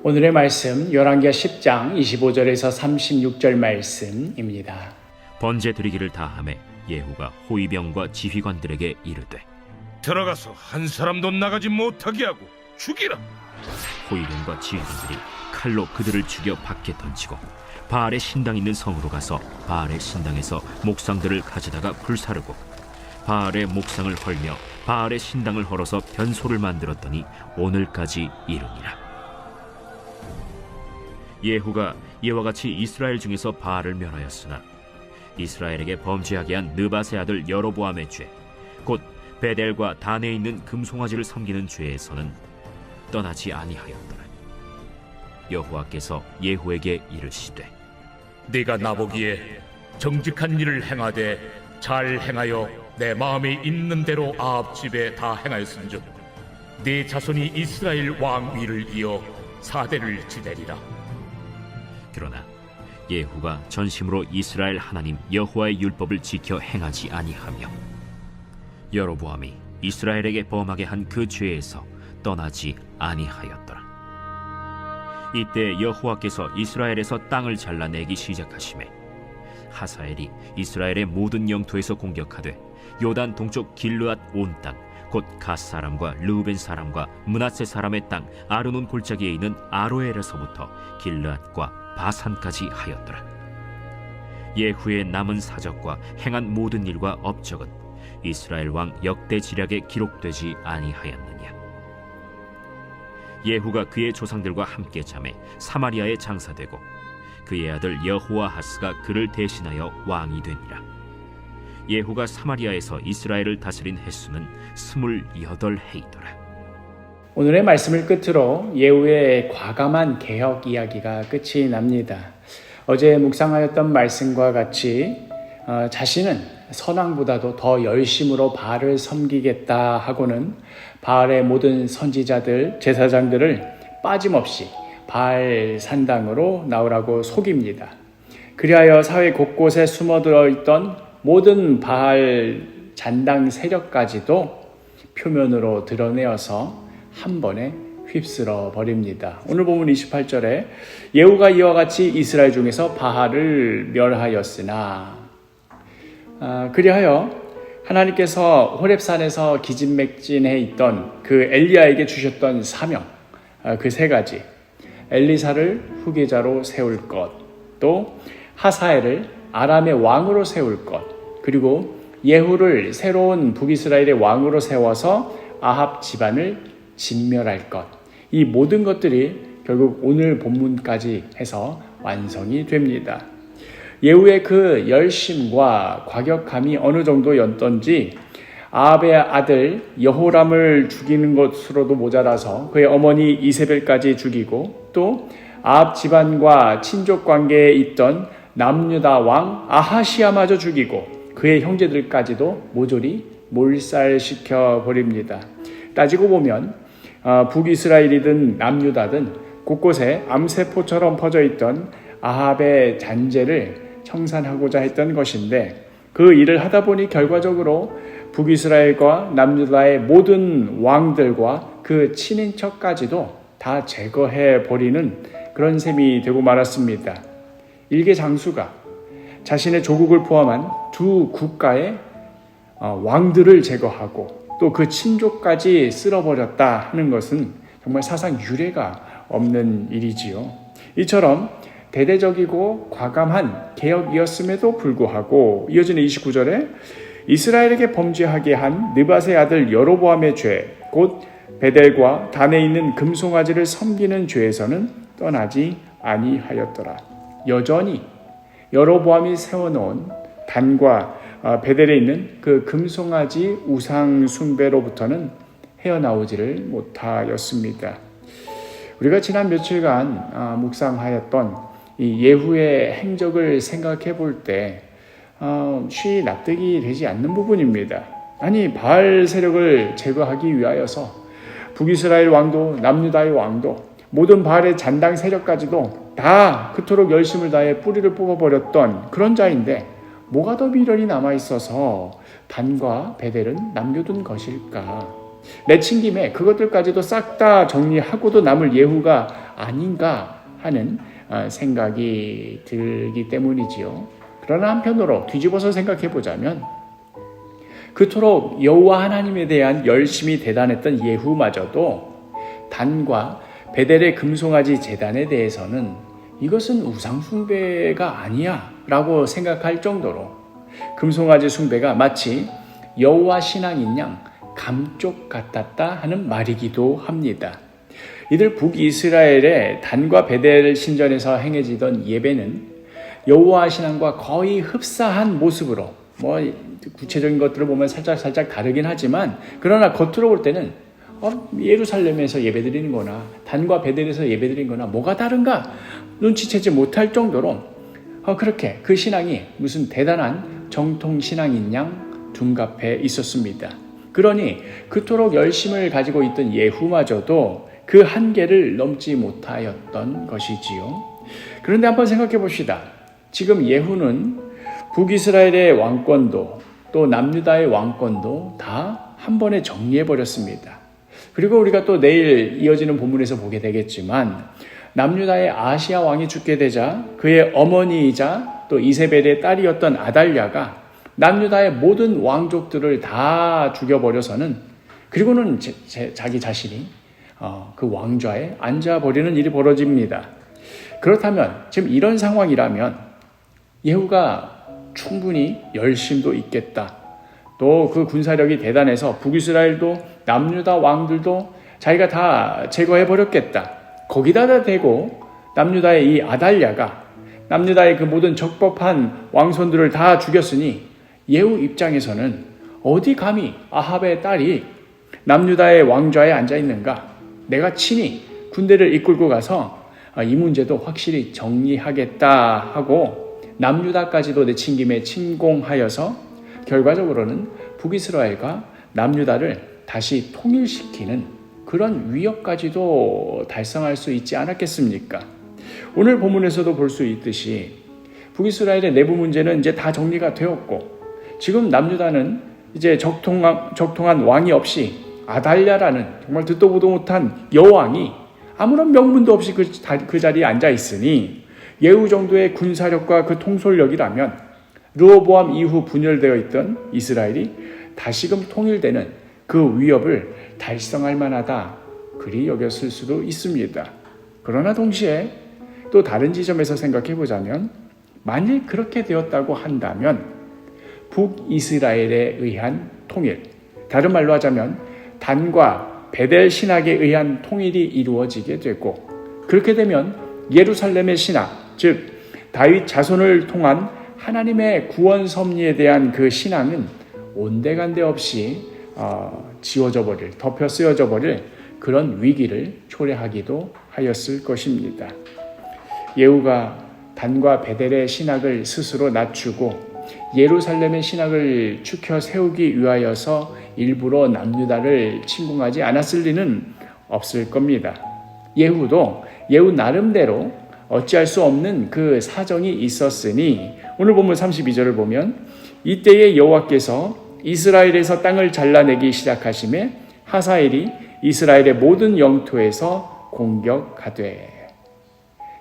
오늘의 말씀 열왕기하 10장 25절에서 36절 말씀입니다. 번제 드리기를 다하매 예후가 호위병과 지휘관들에게 이르되 들어가서 한 사람도 나가지 못하게 하고 죽이라. 호위병과 지휘관들이 칼로 그들을 죽여 밖에 던지고 바알의 신당 있는 성으로 가서 바알의 신당에서 목상들을 가져다가 불사르고 바알의 목상을 헐며 바알의 신당을 헐어서 변소를 만들었더니 오늘까지 이르니라. 예후가 이와 같이 이스라엘 중에서 바알을 멸하였으나 이스라엘에게 범죄하게 한 느밧의 아들 여로보암의 죄, 곧 베델과 단에 있는 금송아지를 섬기는 죄에서는 떠나지 아니하였더라. 여호와께서 예후에게 이르시되 네가 나보기에 정직한 일을 행하되 잘 행하여 내 마음에 있는 대로 아합 집에 다 행하였은즉 네 자손이 이스라엘 왕 위를 이어 사대를 지내리라. 그러나 예후가 전심으로 이스라엘 하나님 여호와의 율법을 지켜 행하지 아니하며 여로보암이 이스라엘에게 범하게 한 그 죄에서 떠나지 아니하였더라. 이때 여호와께서 이스라엘에서 땅을 잘라내기 시작하시매 하사엘이 이스라엘의 모든 영토에서 공격하되 요단 동쪽 길르앗 온 땅 곧 갓 사람과 르우벤 사람과 므낫세 사람의 땅 아르논 골짜기에 있는 아로엘에서부터 길르앗과 바산까지 하였더라. 예후의 남은 사적과 행한 모든 일과 업적은 이스라엘 왕 역대 지략에 기록되지 아니하였느냐. 예후가 그의 조상들과 함께 잠에 사마리아에 장사되고 그의 아들 여호아하스가 그를 대신하여 왕이 되니라. 예후가 사마리아에서 이스라엘을 다스린 횟수는 28해이더라. 오늘의 말씀을 끝으로 예후의 과감한 개혁 이야기가 끝이 납니다. 어제 묵상하였던 말씀과 같이 자신은 선왕보다도 더 열심으로 바알을 섬기겠다 하고는 바알의 모든 선지자들, 제사장들을 빠짐없이 바알 산당으로 나오라고 속입니다. 그리하여 사회 곳곳에 숨어들어 있던 모든 바알 잔당 세력까지도 표면으로 드러내어서 한 번에 휩쓸어 버립니다. 오늘 본문 28절에 예후가 이와 같이 이스라엘 중에서 바알을 멸하였으나 그리하여 하나님께서 호렙산에서 기진맥진해 있던 그 엘리야에게 주셨던 사명, 그 세 가지, 엘리사를 후계자로 세울 것, 또 하사엘을 아람의 왕으로 세울 것, 그리고 예후를 새로운 북이스라엘의 왕으로 세워서 아합 집안을 진멸할 것, 이 모든 것들이 결국 오늘 본문까지 해서 완성이 됩니다. 예후의 그 열심과 과격함이 어느 정도였던지 아합의 아들 여호람을 죽이는 것으로도 모자라서 그의 어머니 이세벨까지 죽이고 또 아합 집안과 친족 관계에 있던 남유다 왕 아하시아마저 죽이고 그의 형제들까지도 모조리 몰살시켜 버립니다. 따지고 보면 북이스라엘이든 남유다든 곳곳에 암세포처럼 퍼져 있던 아합의 잔재를 청산하고자 했던 것인데 그 일을 하다 보니 결과적으로 북이스라엘과 남유다의 모든 왕들과 그 친인척까지도 다 제거해 버리는 그런 셈이 되고 말았습니다. 일개 장수가 자신의 조국을 포함한 두 국가의 왕들을 제거하고 또 그 친족까지 쓸어버렸다 하는 것은 정말 사상 유례가 없는 일이지요. 이처럼 대대적이고 과감한 개혁이었음에도 불구하고 이어지는 29절에 이스라엘에게 범죄하게 한 느밧의 아들 여로보암의 죄, 곧 베델과 단에 있는 금송아지를 섬기는 죄에서는 떠나지 아니하였더라. 여전히 여로보암이 세워놓은 단과 베델에 있는 그 금송아지 우상 숭배로부터는 헤어나오지를 못하였습니다. 우리가 지난 며칠간 묵상하였던 이 예후의 행적을 생각해 볼 때 쉬이 납득이 되지 않는 부분입니다. 아니 바알 세력을 제거하기 위하여서 북이스라엘 왕도 남유다의 왕도 모든 바알의 잔당 세력까지도 다 그토록 열심을 다해 뿌리를 뽑아버렸던 그런 자인데 뭐가 더 미련이 남아있어서 단과 베델은 남겨둔 것일까? 내친 김에 그것들까지도 싹 다 정리하고도 남을 예후가 아닌가 하는 생각이 들기 때문이지요. 그러나 한편으로 뒤집어서 생각해 보자면 그토록 여호와 하나님에 대한 열심이 대단했던 예후마저도 단과 베델의 금송아지 제단에 대해서는 이것은 우상 숭배가 아니야 라고 생각할 정도로 금송아지 숭배가 마치 여호와 신앙인 양 감쪽 같았다 하는 말이기도 합니다. 이들 북이스라엘의 단과 베델 신전에서 행해지던 예배는 여호와 신앙과 거의 흡사한 모습으로 구체적인 것들을 보면 살짝 다르긴 하지만 그러나 겉으로 볼 때는 예루살렘에서 예배드리는 거나 단과 베델에서 예배드리는 거나 뭐가 다른가 눈치채지 못할 정도로 그렇게 그 신앙이 무슨 대단한 정통 신앙인 양 둔갑해 있었습니다. 그러니 그토록 열심을 가지고 있던 예후마저도 그 한계를 넘지 못하였던 것이지요. 그런데 한번 생각해 봅시다. 지금 예후는 북이스라엘의 왕권도 또 남유다의 왕권도 다 한 번에 정리해 버렸습니다. 그리고 우리가 또 내일 이어지는 본문에서 보게 되겠지만 남유다의 아시아 왕이 죽게 되자 그의 어머니이자 또 이세벨의 딸이었던 아달랴가 남유다의 모든 왕족들을 다 죽여버려서는 그리고는 자기 자신이 그 왕좌에 앉아버리는 일이 벌어집니다. 그렇다면 지금 이런 상황이라면 예후가 충분히 열심도 있겠다. 또 그 군사력이 대단해서 북이스라엘도 남유다 왕들도 자기가 다 제거해버렸겠다. 거기다 대고 남유다의 이 아달랴가 남유다의 그 모든 적법한 왕손들을 다 죽였으니 예후 입장에서는 어디 감히 아합의 딸이 남유다의 왕좌에 앉아있는가? 내가 친히 군대를 이끌고 가서 이 문제도 확실히 정리하겠다 하고 남유다까지도 내친김에 침공하여서 결과적으로는 북이스라엘과 남유다를 다시 통일시키는 그런 위협까지도 달성할 수 있지 않았겠습니까? 오늘 본문에서도 볼 수 있듯이 북이스라엘의 내부 문제는 이제 다 정리가 되었고 지금 남유다는 이제 적통한 왕이 없이 아달랴라는 정말 듣도 보도 못한 여왕이 아무런 명분도 없이 그 자리에 앉아 있으니 예후 정도의 군사력과 그 통솔력이라면 르호보암 이후 분열되어 있던 이스라엘이 다시금 통일되는 그 위협을 달성할 만하다 그리 여겼을 수도 있습니다. 그러나 동시에 또 다른 지점에서 생각해 보자면 만일 그렇게 되었다고 한다면 북이스라엘에 의한 통일, 다른 말로 하자면 단과 베델 신학에 의한 통일이 이루어지게 되고 그렇게 되면 예루살렘의 신학, 즉 다윗 자손을 통한 하나님의 구원 섭리에 대한 그 신앙은 온데간데 없이 지워져 버릴, 덮여 쓰여져 버릴 그런 위기를 초래하기도 하였을 것입니다. 예후가 단과 베델의 신학을 스스로 낮추고 예루살렘의 신학을 추켜 세우기 위하여서 일부러 남유다를 침공하지 않았을 리는 없을 겁니다. 예후도 예후 나름대로 어찌할 수 없는 그 사정이 있었으니 오늘 본문 32절을 보면 이때에 여호와께서 이스라엘에서 땅을 잘라내기 시작하심에 하사엘이 이스라엘의 모든 영토에서 공격하되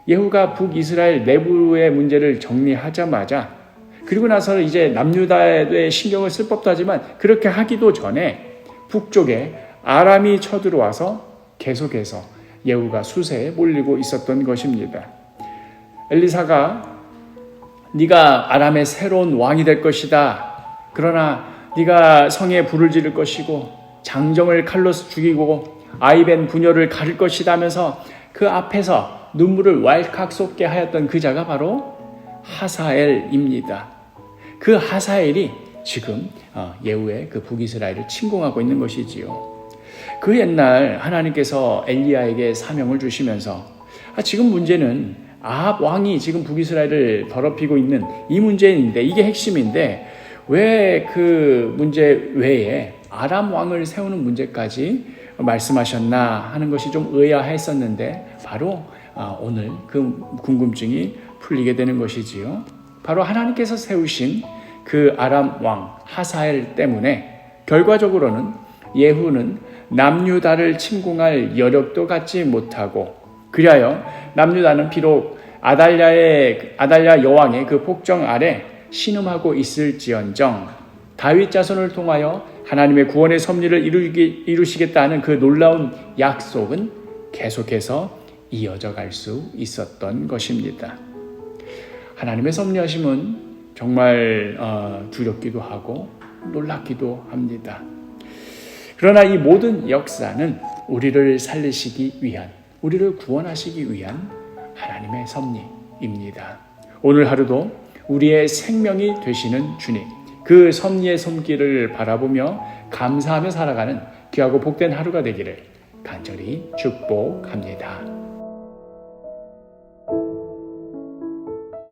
예후가 북이스라엘 내부의 문제를 정리하자마자 그리고 나서 이제 남유다에 신경을 쓸 법도 하지만 그렇게 하기도 전에 북쪽에 아람이 쳐들어와서 계속해서 예후가 수세에 몰리고 있었던 것입니다. 엘리사가 네가 아람의 새로운 왕이 될 것이다. 그러나 네가 성에 불을 지를 것이고 장정을 칼로 죽이고 아이벤 부녀를 가릴 것이다 하면서 그 앞에서 눈물을 왈칵 쏟게 하였던 그 자가 바로 하사엘입니다. 그 하사엘이 지금 예후의 그 북이스라엘을 침공하고 있는 것이지요. 그 옛날 하나님께서 엘리야에게 사명을 주시면서 지금 문제는 아합 왕이 지금 북이스라엘을 더럽히고 있는 이 문제인데 이게 핵심인데 왜 그 문제 외에 아람 왕을 세우는 문제까지 말씀하셨나 하는 것이 좀 의아했었는데 바로 오늘 그 궁금증이 풀리게 되는 것이지요. 바로 하나님께서 세우신 그 아람 왕 하사엘 때문에 결과적으로는 예후는 남유다를 침공할 여력도 갖지 못하고 그리하여 남유다는 비록 아달랴 여왕의 그 폭정 아래 신음하고 있을지언정 다윗 자손을 통하여 하나님의 구원의 섭리를 이루시겠다 하는 그 놀라운 약속은 계속해서 이어져 갈 수 있었던 것입니다. 하나님의 섭리하심은 정말 두렵기도 하고 놀랍기도 합니다. 그러나 이 모든 역사는 우리를 살리시기 위한, 우리를 구원하시기 위한 하나님의 섭리입니다. 오늘 하루도 우리의 생명이 되시는 주님, 그 섭리의 손길을 바라보며 감사하며 살아가는 귀하고 복된 하루가 되기를 간절히 축복합니다.